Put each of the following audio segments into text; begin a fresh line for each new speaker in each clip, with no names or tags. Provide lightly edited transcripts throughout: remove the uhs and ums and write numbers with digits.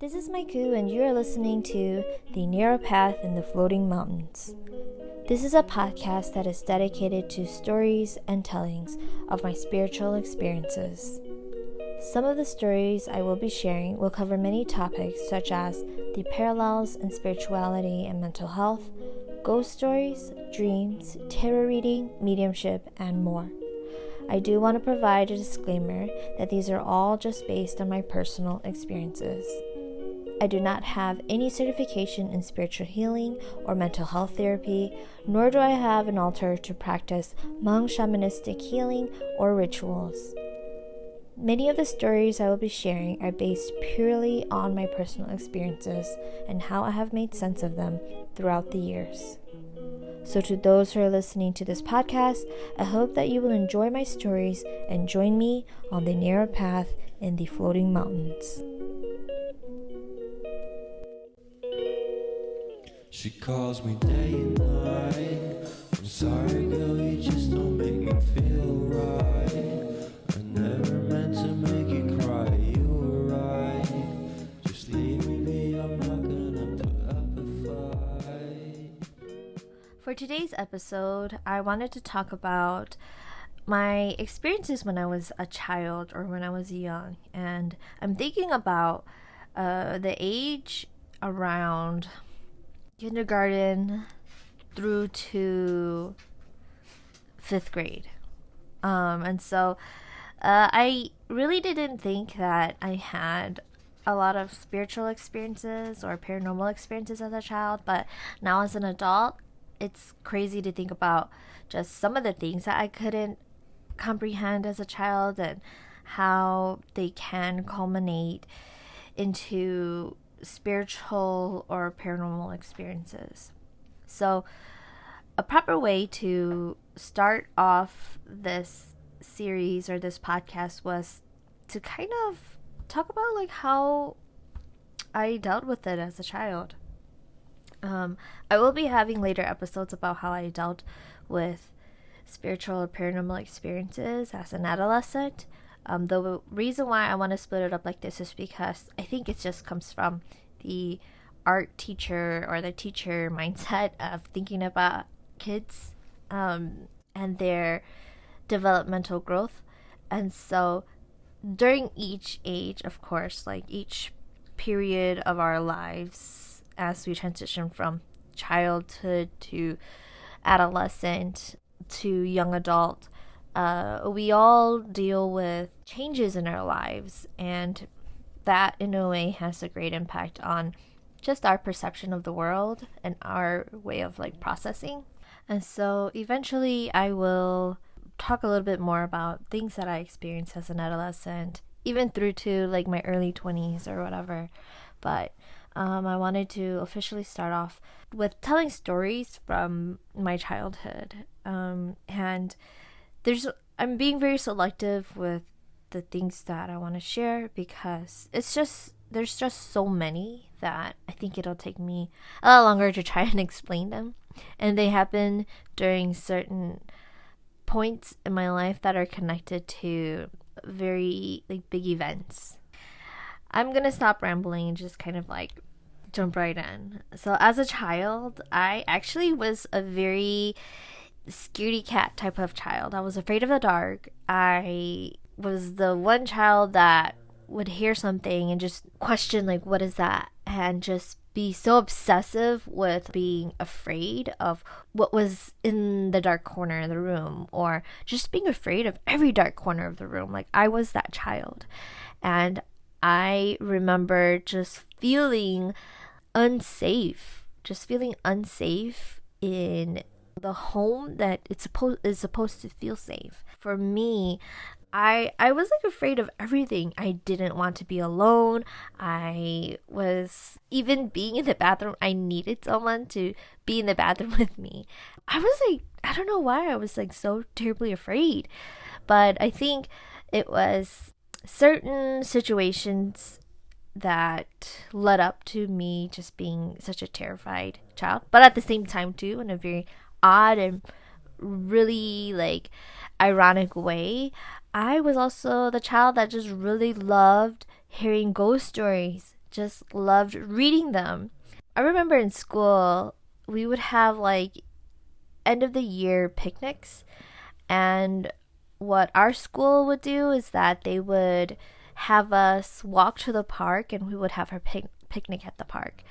This is Mai Kue, and you are listening to The Narrow Path in the Floating Mountains. This is a podcast that is dedicated to stories and tellings of my spiritual experiences. Some of the stories I will be sharing will cover many topics such as the parallels in spirituality and mental health, ghost stories, dreams, tarot reading, mediumship, and more. I do want to provide a disclaimer that these are all just based on my personal experiences. I do not have any certification in spiritual healing or mental health therapy, nor do I have an altar to practice Hmong shamanistic healing or rituals. Many of the stories I will be sharing are based purely on my personal experiences and how I have made sense of them throughout the years. So to those who are listening to this podcast, I hope that you will enjoy my stories and join me on the narrow path in the floating mountains.
She calls me day and night. I'm sorry, girl, you just don't make me feel right. I never meant to make you cry, you were right. Just leave me be, I'm not gonna put up a fight.
For today's episode, I wanted to talk about my experiences when I was a child or when I was young. And I'm thinking about the age around kindergarten through to 5th grade. And so I really didn't think that I had a lot of spiritual experiences or paranormal experiences as a child, but now as an adult, it's crazy to think about just some of the things that I couldn't comprehend as a child and how they can culminate into spiritual or paranormal experiences. So a proper way to start off this series or this podcast was to kind of talk about like how I dealt with it as a child. I will be having later episodes about how I dealt with spiritual or paranormal experiences as an adolescent. The reason why I want to split it up like this is because I think it just comes from the art teacher or the teacher mindset of thinking about kids and their developmental growth. And so during each age, of course, like each period of our lives as we transition from childhood to adolescent to young adult, we all deal with changes in our lives, and that in a way has a great impact on just our perception of the world and our way of like processing. And so eventually I will talk a little bit more about things that I experienced as an adolescent, even through to like my early 20s or whatever. But I wanted to officially start off with telling stories from my childhood. And I'm being very selective with the things that I want to share because there's just so many that I think it'll take me a lot longer to try and explain them. And they happen during certain points in my life that are connected to very like big events. I'm gonna stop rambling and just kind of like jump right in. So as a child, I actually was a very scaredy cat type of child. I was afraid of the dark. I was the one child that would hear something and just question like, what is that? And just be so obsessive with being afraid of what was in the dark corner of the room, or just being afraid of every dark corner of the room. Like I was that child. And I remember just feeling unsafe in the home that is supposed to feel safe. For me, I was like afraid of everything. I didn't want to be alone. I was even being in the bathroom. I needed someone to be in the bathroom with me. I was like, I don't know why I was like so terribly afraid, but I think it was certain situations that led up to me just being such a terrified child, but at the same time too, in a very odd and really like ironic way, I was also the child that just really loved hearing ghost stories just loved reading them. I remember in school, we would have like end of the year picnics, and what our school would do is that they would have us walk to the park and we would have our picnic at the park.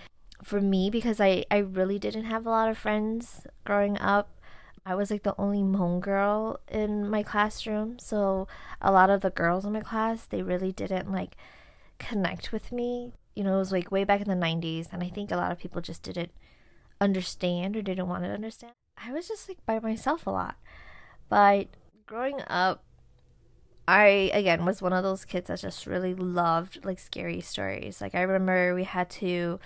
For me, because I really didn't have a lot of friends growing up, I was like the only Hmong girl in my classroom, so a lot of the girls in my class, they really didn't like connect with me. You know, it was like way back in the 90s, and I think a lot of people just didn't understand or didn't want to understand. I was just like by myself a lot. But growing up, I again was one of those kids that just really loved like scary stories. Like I remember we had to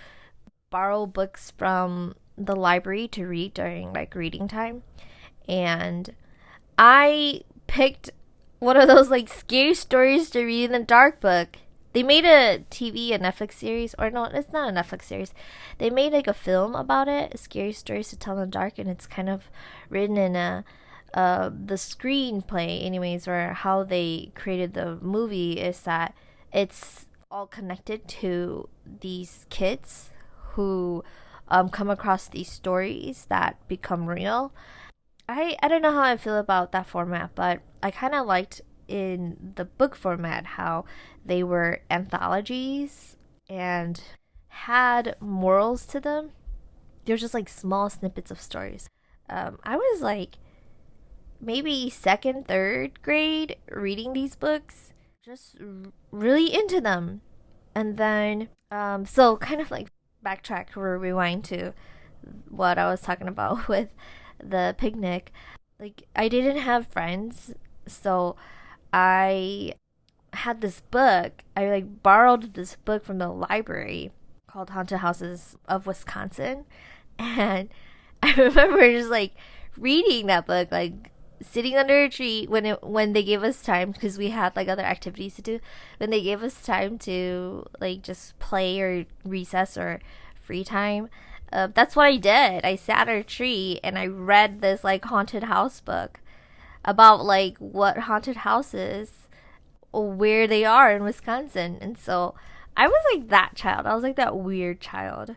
borrow books from the library to read during like reading time, and I picked one of those like scary stories to read in the dark book. They made a Netflix series, or no, it's not a Netflix series. They made like a film about it, Scary Stories to Tell in the Dark, and it's kind of written in the screenplay, anyways, or how they created the movie is that it's all connected to these kids who come across these stories that become real. I don't know how I feel about that format, but I kind of liked in the book format how they were anthologies and had morals to them. They're just like small snippets of stories. I was like maybe second, third grade reading these books, just really into them. And then, so kind of like backtrack or rewind to what I was talking about with the picnic. Like, I didn't have friends, so I had this book. I like borrowed this book from the library called Haunted Houses of Wisconsin, and I remember just like reading that book, like sitting under a tree when they gave us time, because we had like other activities to do. When they gave us time to like just play or recess or free time, that's what I did. I sat under a tree and I read this like haunted house book about like what haunted houses, where they are in Wisconsin. And so I was like that child. I was like that weird child,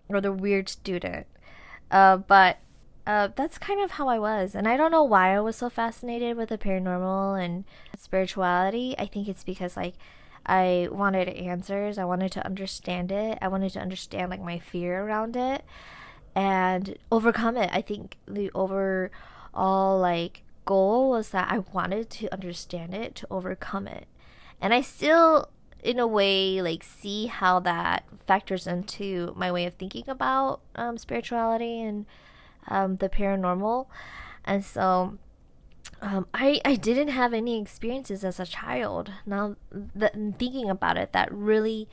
or the weird student. But that's kind of how I was. And I don't know why I was so fascinated with the paranormal and spirituality. I think it's because like I wanted answers. I wanted to understand it. I wanted to understand like my fear around it and overcome it. I think the overall like goal was that I wanted to understand it, to overcome it. And I still in a way like see how that factors into my way of thinking about spirituality and the paranormal. And so I didn't have any experiences as a child. Now that thinking about it, that really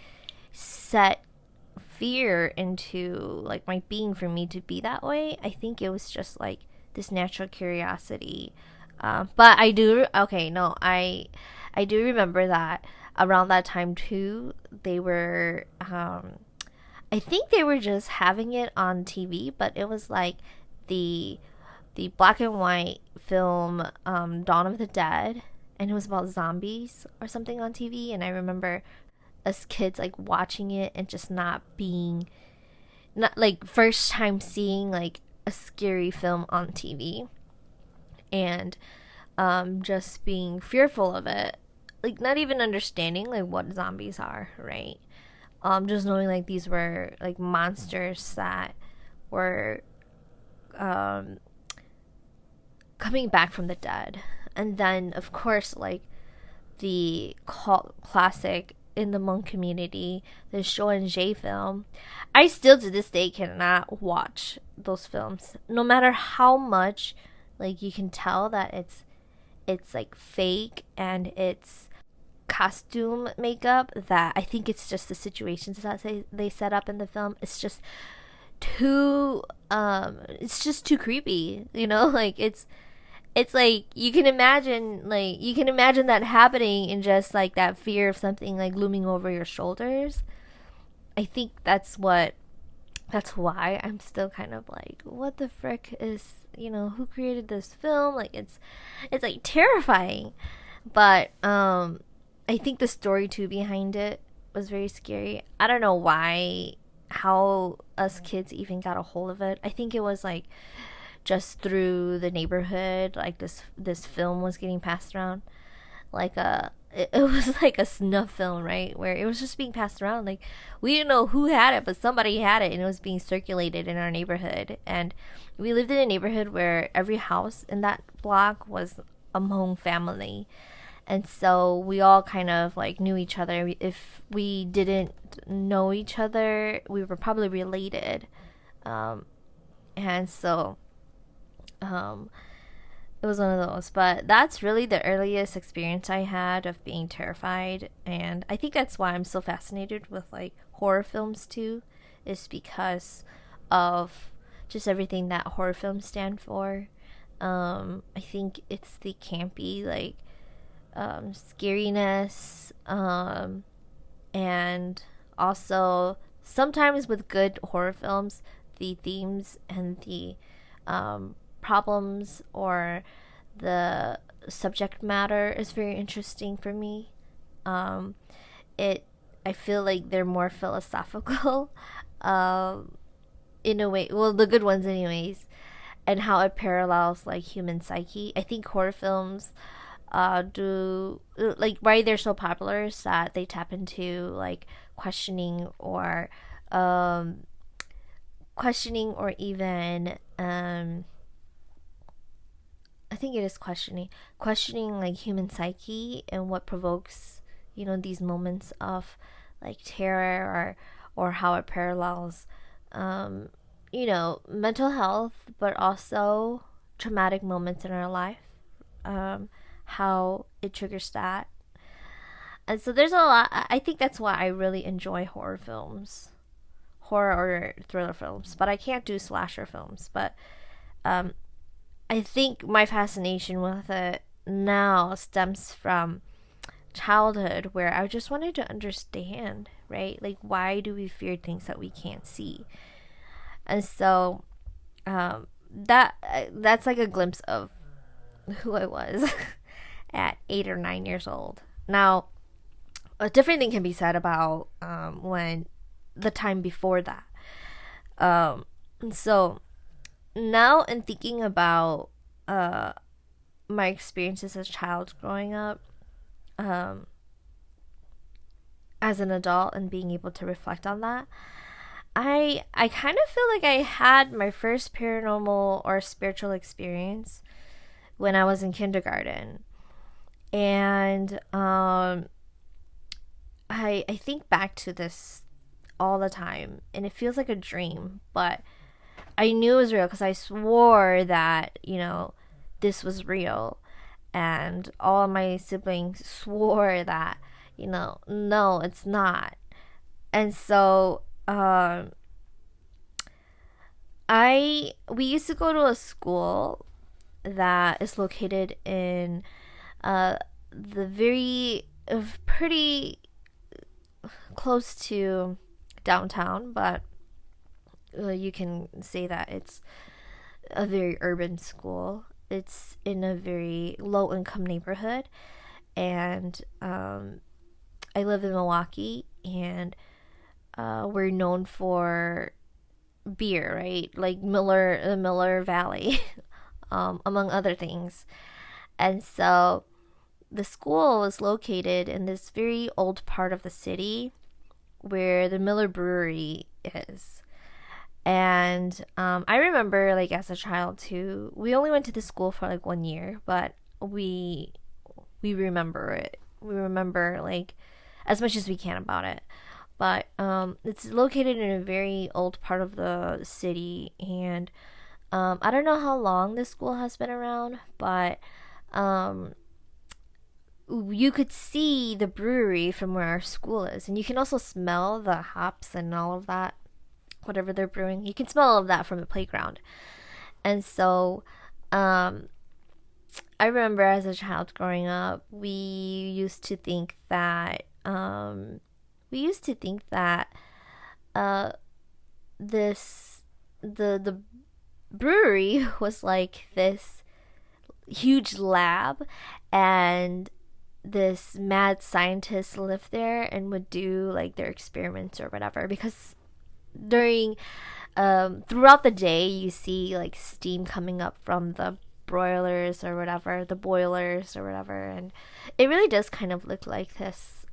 set fear into like my being for me to be that way. I think it was just like this natural curiosity. But I do I do remember that around that time too, they were I think they were just having it on TV, but it was like the black and white film Dawn of the Dead, and it was about zombies or something on TV. And I remember us kids like watching it and just not like first time seeing like a scary film on TV, and just being fearful of it, like not even understanding like what zombies are, right? Just knowing like these were like monsters that were coming back from the dead. And then of course like the classic in the Hmong community, the 𝙁𝙗 film. I still to this day cannot watch those films, no matter how much like you can tell that it's like fake and it's costume makeup. That I think it's just the situations that they set up in the film. It's just too creepy, you know. Like it's like you can imagine that happening, and just like that fear of something like looming over your shoulders. I think that's why I'm still kind of like, what the frick is, you know, who created this film? Like it's like terrifying. But I think the story too behind it was very scary. I don't know how us kids even got a hold of it. I think it was like just through the neighborhood, like this film was getting passed around, like it was like a snuff film, right, where it was just being passed around. Like, we didn't know who had it, but somebody had it, and it was being circulated in our neighborhood. And we lived in a neighborhood where every house in that block was a Hmong family, and so we all kind of like knew each other. If we didn't know each other, we were probably related. And so it was one of those. But that's really the earliest experience I had of being terrified, and I think that's why I'm so fascinated with like horror films too, is because of just everything that horror films stand for. I think it's the campy, like, scariness, and also sometimes with good horror films, the themes and the problems or the subject matter is very interesting for me. I feel like they're more philosophical, in a way. Well, the good ones, anyways, and how it parallels like human psyche. I think horror films do, like, why they're so popular is that they tap into like questioning or even I think it is questioning like human psyche and what provokes, these moments of like terror, or how it parallels mental health, but also traumatic moments in our life, how it triggers that. And so there's a lot. I think that's why I really enjoy horror or thriller films, but I can't do slasher films. But I think my fascination with it now stems from childhood, where I just wanted to understand, right? Like, why do we fear things that we can't see? And so that's like a glimpse of who I was at 8 or 9 years old. Now, a different thing can be said about when the time before that. So now, in thinking about my experiences as a child growing up, as an adult, and being able to reflect on that, I kind of feel like I had my first paranormal or spiritual experience when I was in kindergarten. And I think back to this all the time, and it feels like a dream, but I knew it was real because I swore that, this was real. And all of my siblings swore that, no, it's not. And so we used to go to a school that is located in the very pretty close to downtown, but you can say that it's a very urban school. It's in a very low income neighborhood, and I live in Milwaukee, and we're known for beer, right? Like the Miller Valley, among other things. And so the school was located in this very old part of the city where the Miller Brewery is. And I remember, like, as a child too, we only went to the school for like 1 year, but we remember it. We remember like as much as we can about it. But it's located in a very old part of the city, and I don't know how long this school has been around, but you could see the brewery from where our school is, and you can also smell the hops and all of that, whatever they're brewing. You can smell all of that from the playground. And so I remember as a child growing up, we used to think that the brewery was like this huge lab, and this mad scientist lived there and would do like their experiments or whatever, because during throughout the day you see like steam coming up from the broilers or whatever, the boilers or whatever, and it really does kind of look like this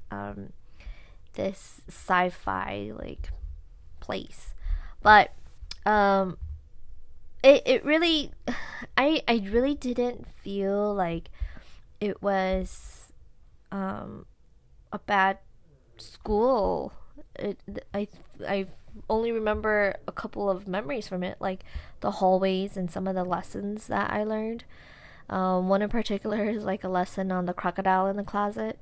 sci-fi like place. But it really I really didn't feel like it was a bad school. I only remember a couple of memories from it, like the hallways and some of the lessons that I learned. One in particular is like a lesson on the crocodile in the closet.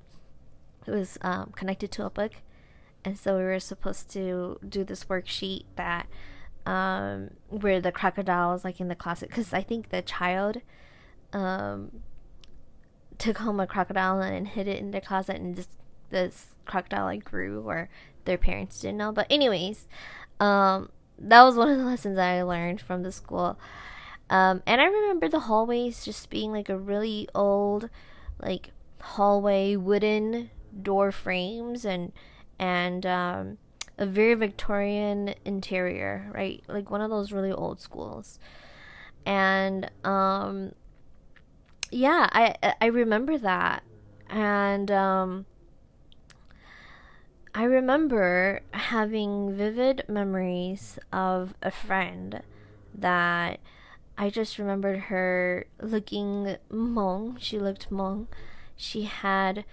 It was connected to a book, and so we were supposed to do this worksheet that where the crocodile is like in the closet, because I think the child took home a crocodile and hid it in their closet, and this crocodile like grew, or their parents didn't know. But anyways, that was one of the lessons that I learned from the school. And I remember the hallways just being like a really old like hallway, wooden door frames, and a very Victorian interior, right? Like one of those really old schools. And yeah, I remember that. And I remember having vivid memories of a friend that I just remembered her looking Hmong. She looked Hmong. She had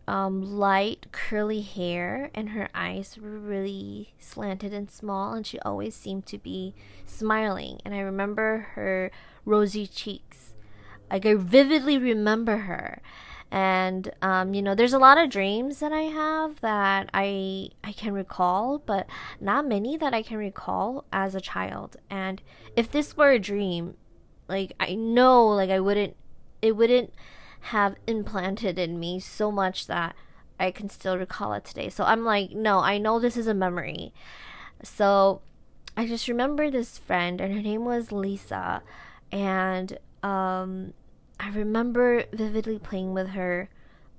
light curly hair, and her eyes were really slanted and small, and she always seemed to be smiling. And I remember her rosy cheeks. Like, I vividly remember her. And there's a lot of dreams that I have that I can recall, but not many that I can recall as a child. And if this were a dream, like, I know, like, it wouldn't have implanted in me so much that I can still recall it today. So I'm like, no, I know this is a memory. So I just remember this friend, and her name was Lisa, and I remember vividly playing with her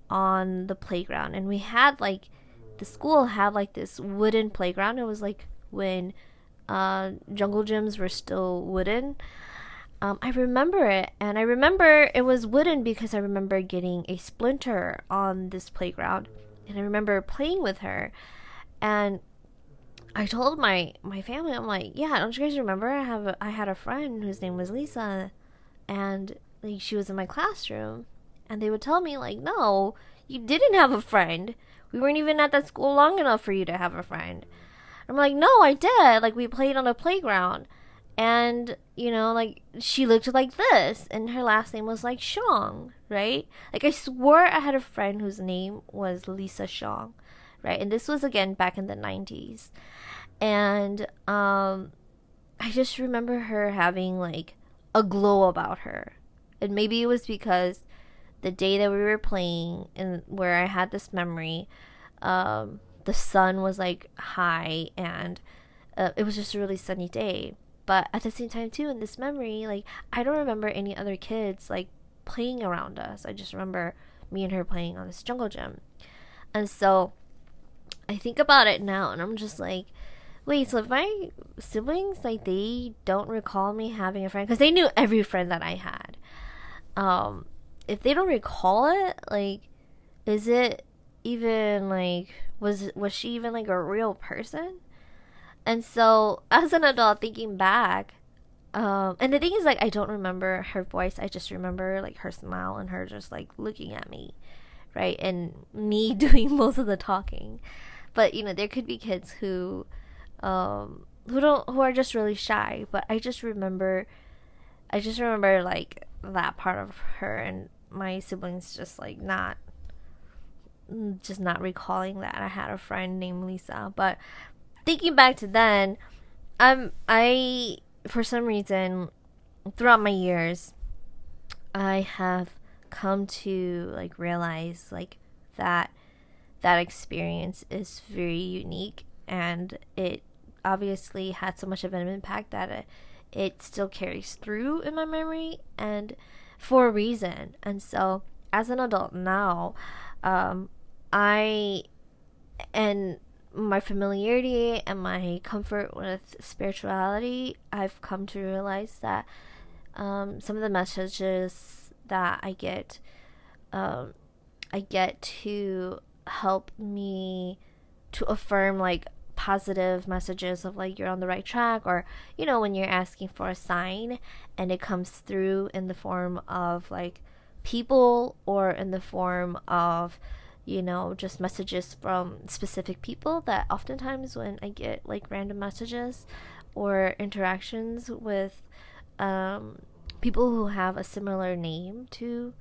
on the playground. And we had like, the school had like this wooden playground. It was like when jungle gyms were still wooden. I remember it, and I remember it was wooden because I remember getting a splinter on this playground, and I remember playing with her. And I told my family, I'm like, yeah, don't you guys remember I had a friend whose name was Lisa, and like she was in my classroom. And they would tell me like, no, you didn't have a friend. We weren't even at that school long enough for you to have a friend. I'm like, no, I did. Like, we played on a playground. And, like, she looked like this, and her last name was like Shong, right? Like, I swore I had a friend whose name was Lisa Shong, right? And this was, again, back in the 90s. And I just remember her having like a glow about her. And maybe it was because the day that we were playing, and where I had this memory, the sun was like high, and it was just a really sunny day. But at the same time too, in this memory, like, I don't remember any other kids like playing around us. I just remember me and her playing on this jungle gym. And so I think about it now, and I'm just like, wait, so if my siblings, like, they don't recall me having a friend, because they knew every friend that I had. If they don't recall it, like, is it even like, was she even like a real person? And so as an adult, thinking back, and the thing is, like, I don't remember her voice. I just remember like her smile and her just like looking at me, right? And me doing most of the talking. But there could be kids who are just really shy. But I just remember like that part of her, and my siblings just like not recalling that I had a friend named Lisa. But thinking back to then, I for some reason throughout my years, I have come to like realize like that experience is very unique, and it obviously had so much of an impact that it still carries through in my memory, and for a reason. And so as an adult now, I and my familiarity and my comfort with spirituality, I've come to realize that some of the messages that I get to help me to affirm like positive messages of like you're on the right track, or when you're asking for a sign and it comes through in the form of like people, or in the form of just messages from specific people. That oftentimes when I get like random messages or interactions with people who have a similar name to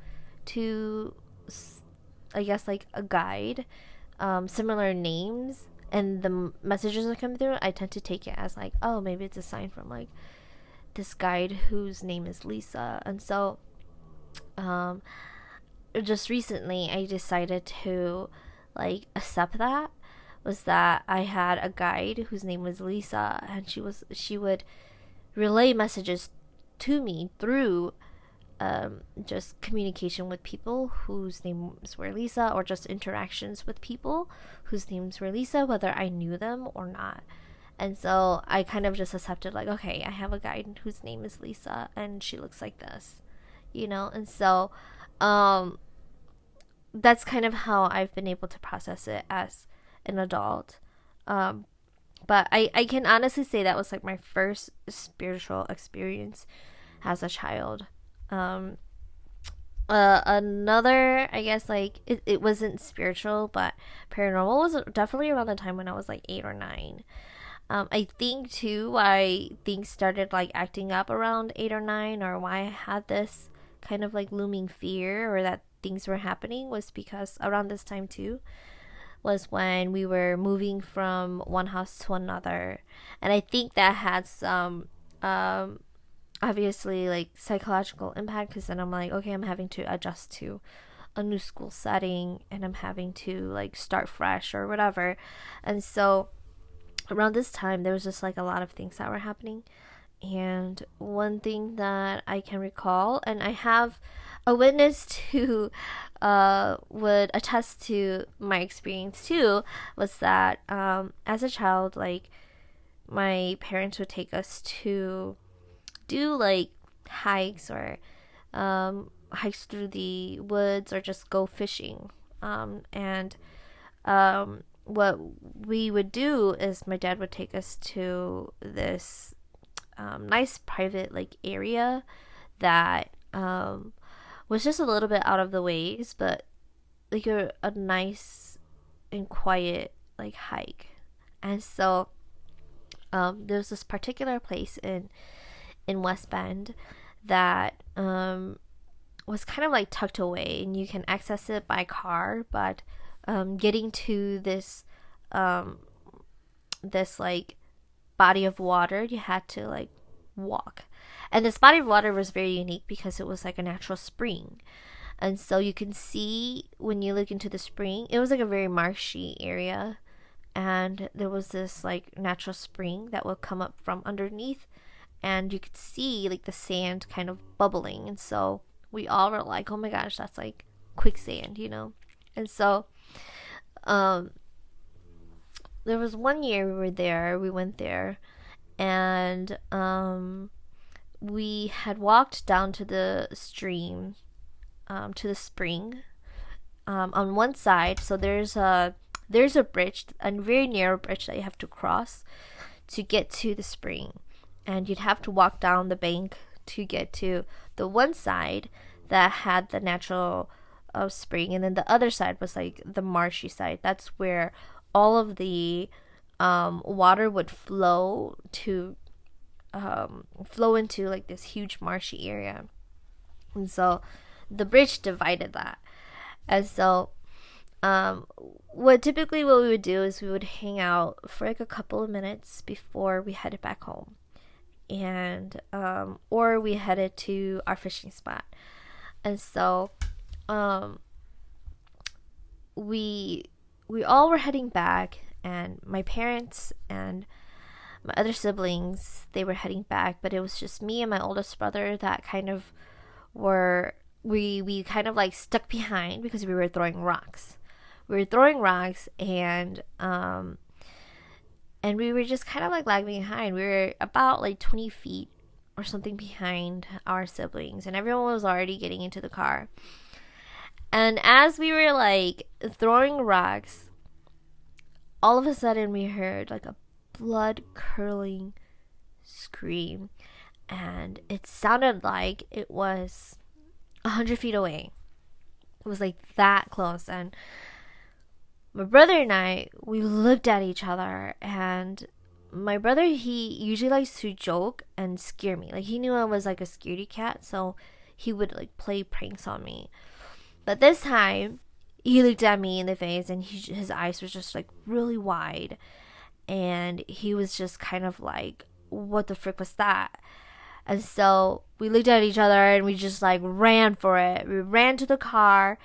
I guess like a guide, similar names, and the messages that come through, I tend to take it as like, oh, maybe it's a sign from like this guide whose name is Lisa. And so just recently I decided to like accept that, was that I had a guide whose name was Lisa, and she would relay messages to me through just communication with people whose names were Lisa, or just interactions with people whose names were Lisa, whether I knew them or not. And so I kind of just accepted like, okay, I have a guide whose name is Lisa and she looks like this, and so that's kind of how I've been able to process it as an adult. But I can honestly say that was like my first spiritual experience as a child. Another, I guess, like it wasn't spiritual but paranormal, was definitely around the time when I was like 8 or 9. I think too why things started like acting up around 8 or 9, or why I had this kind of like looming fear, or that things were happening, was because around this time too was when we were moving from one house to another. And I think that had some obviously like psychological impact, because then I'm like, okay, I'm having to adjust to a new school setting, and I'm having to like start fresh or whatever. And so around this time there was just like a lot of things that were happening. And one thing that I can recall, and I have a witness who would attest to my experience too, was that as a child, like my parents would take us to do like hikes, or hikes through the woods, or just go fishing. And what we would do is my dad would take us to this nice private like area that was just a little bit out of the ways, but like a nice and quiet like hike. And so there's this particular place in West Bend that was kind of like tucked away, and you can access it by car, but getting to this this like body of water, you had to like walk. And this body of water was very unique because it was like a natural spring. And so you can see when you look into the spring, it was like a very marshy area, and there was this like natural spring that would come up from underneath, and you could see like the sand kind of bubbling. And so we all were like, oh my gosh, that's like quicksand. And so there was one year we went there, and we had walked down to the stream, to the spring, on one side. So there's a bridge, a very narrow bridge that you have to cross to get to the spring, and you'd have to walk down the bank to get to the one side that had the natural spring, and then the other side was like the marshy side. That's where all of the water would flow into like this huge marshy area. And so the bridge divided that. And so what we would do is we would hang out for like a couple of minutes before we headed back home, and or we headed to our fishing spot. And so we all were heading back, and my parents and my other siblings, they were heading back, but it was just me and my oldest brother that kind of were we kind of like stuck behind because we were throwing rocks. We were throwing rocks, and we were just kind of like lagging behind. We were about like 20 feet or something behind our siblings, and everyone was already getting into the car. And as we were like throwing rocks, all of a sudden we heard like a blood curdling scream, and it sounded like it was 100 feet away. It was like that close. And my brother and I, we looked at each other, and my brother, he usually likes to joke and scare me. Like, he knew I was like a scaredy cat, so he would like play pranks on me. But this time, he looked at me in the face, and his eyes were just like really wide, and he was just kind of like, what the frick was that? And so we looked at each other, and we just like ran for it. We ran to the car,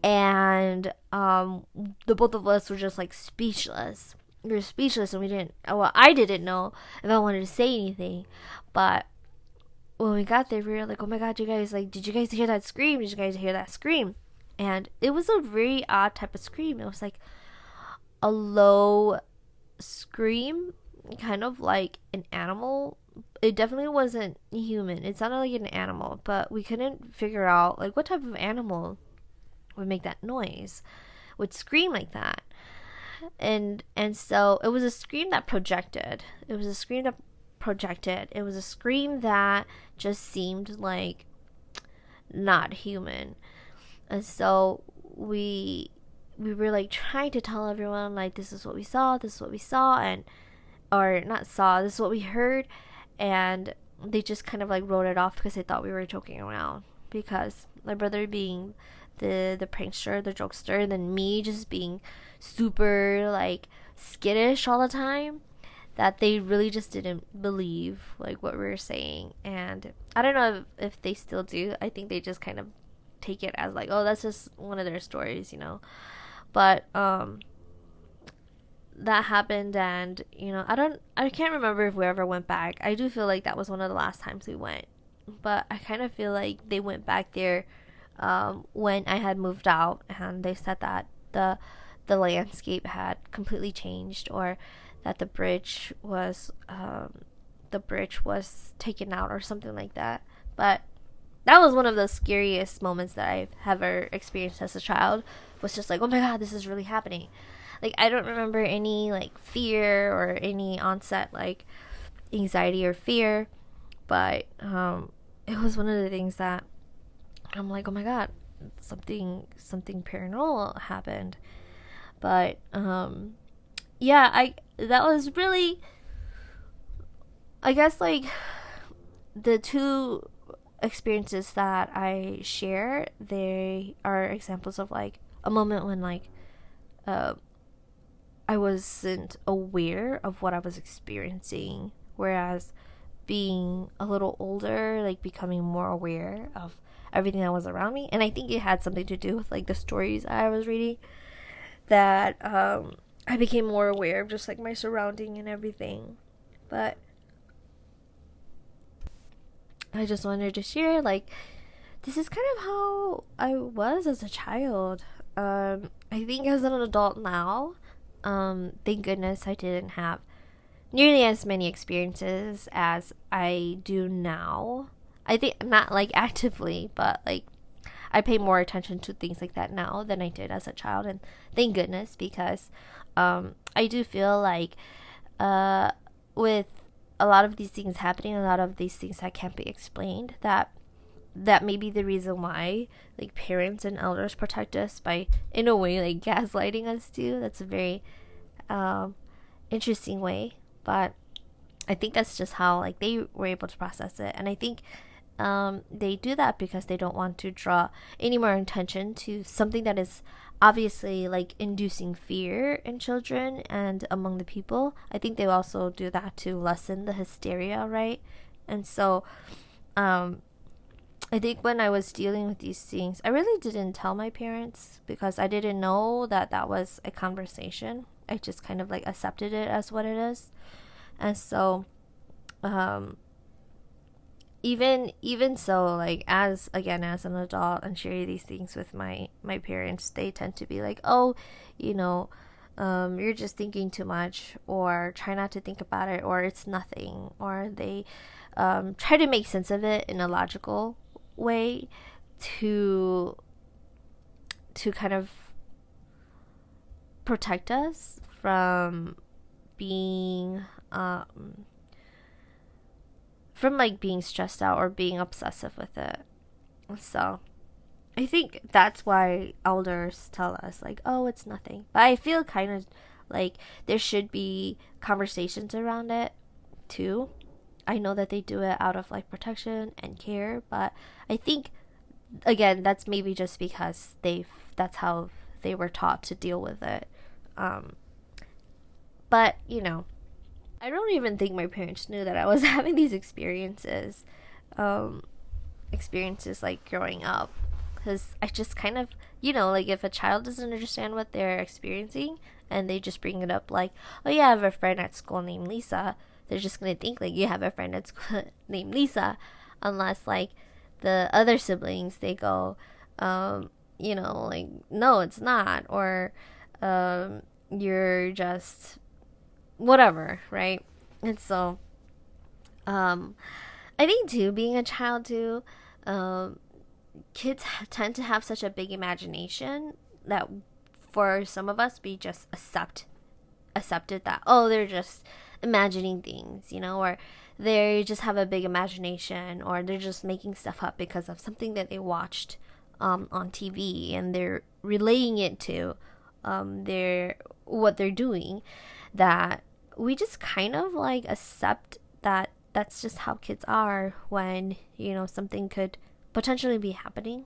and the both of us were just like speechless. We were speechless, and I didn't know if I wanted to say anything. But when we got there, we were like, oh my god, you guys, like, did you guys hear that scream? Did you guys hear that scream? And it was a very odd type of scream. It was like a low scream, kind of like an animal. It definitely wasn't human. It sounded like an animal, but we couldn't figure out like what type of animal would make that noise, would scream like that. And so it was a scream that projected. It was a scream that just seemed like not human. And so we were like trying to tell everyone, like, this is what we saw, and or not saw, this is what we heard. And they just kind of like wrote it off because they thought we were joking around, because my brother being the prankster, the jokester, and then me just being super like skittish all the time, that they really just didn't believe like what we were saying. And I don't know if they still do. I think they just kind of take it as like, oh, that's just one of their stories, you know. But that happened, and you know, I can't remember if we ever went back. I do feel like that was one of the last times we went, but I kind of feel like they went back there when I had moved out, and they said that the landscape had completely changed, or that the bridge was taken out or something like that. But that was one of the scariest moments that I've ever experienced as a child. Was just like, oh my god, this is really happening. Like, I don't remember any like fear or any onset like anxiety or fear, but it was one of the things that I'm like, oh my god, something paranormal happened. But yeah, that was really, I guess, like the two experiences that I share, they are examples of like a moment when like I wasn't aware of what I was experiencing, whereas being a little older, like becoming more aware of everything that was around me. And I think it had something to do with like the stories I was reading, that I became more aware of just like my surrounding and everything. But I just wanted to share, like, this is kind of how I was as a child. I think as an adult now, thank goodness I didn't have nearly as many experiences as I do now. I think not like actively, but like I pay more attention to things like that now than I did as a child, and thank goodness, because I do feel like with a lot of these things happening, a lot of these things that can't be explained, that may be the reason why like parents and elders protect us by, in a way, like gaslighting us too. That's a very interesting way, but I think that's just how like they were able to process it. And I think they do that because they don't want to draw any more attention to something that is obviously like inducing fear in children and among the people. I think they also do that to lessen the hysteria, right? And so I think when I was dealing with these things, I really didn't tell my parents because I didn't know that that was a conversation. I just kind of like accepted it as what it is. And so even so, like, as an adult and sharing these things with my parents, they tend to be like, oh, you know, you're just thinking too much, or try not to think about it, or it's nothing, or they try to make sense of it in a logical way to kind of protect us from being being stressed out or being obsessive with it. So I think that's why elders tell us, like, oh, it's nothing. But I feel kind of like there should be conversations around it too. I know that they do it out of like protection and care, but I think, again, that's maybe just because that's how they were taught to deal with it. But you know, I don't even think my parents knew that I was having these experiences like growing up, because I just kind of, you know, like if a child doesn't understand what they're experiencing and they just bring it up like, oh yeah, I have a friend at school named Lisa, they're just gonna think like you have a friend at school named Lisa, unless like the other siblings, they go, you know, like, no, it's not, or you're just whatever, right? And so I think too, being a child too, kids tend to have such a big imagination that for some of us, we just accepted that, oh, they're just imagining things, you know, or they just have a big imagination, or they're just making stuff up because of something that they watched on TV, and they're relaying it to what they're doing, that we just kind of like accept that that's just how kids are, when, you know, something could potentially be happening.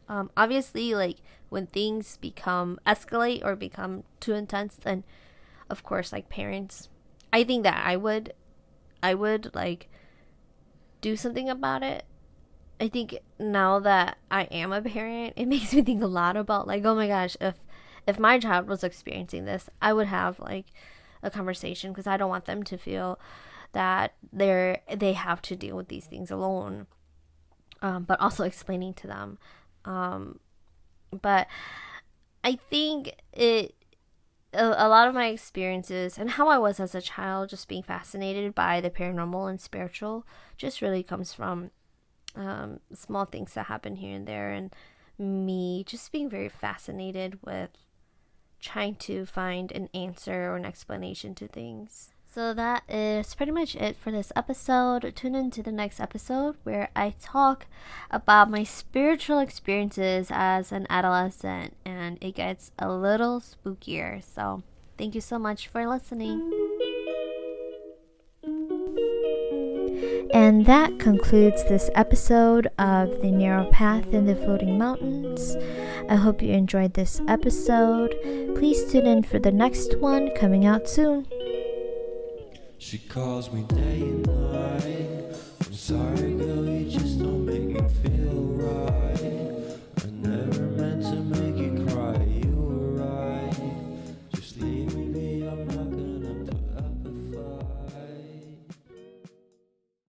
Obviously, like when things escalate or become too intense, then of course, like parents, I think that I would like do something about it. I think now that I am a parent, it makes me think a lot about like, oh my gosh, if my child was experiencing this, I would have like a conversation, because I don't want them to feel that they have to deal with these things alone. But also explaining to them. But I think a lot of my experiences and how I was as a child, just being fascinated by the paranormal and spiritual, just really comes from small things that happen here and there, and me just being very fascinated with trying to find an answer or an explanation to things. So that is pretty much it for this episode. Tune in to the next episode where I talk about my spiritual experiences as an adolescent, and it gets a little spookier. So thank you so much for listening. And that concludes this episode of The Narrow Path in the Floating Mountains. I hope you enjoyed this episode. Please tune in for the next one coming out soon.
She calls me day and night. I'm sorry, girl, you just don't make me feel right.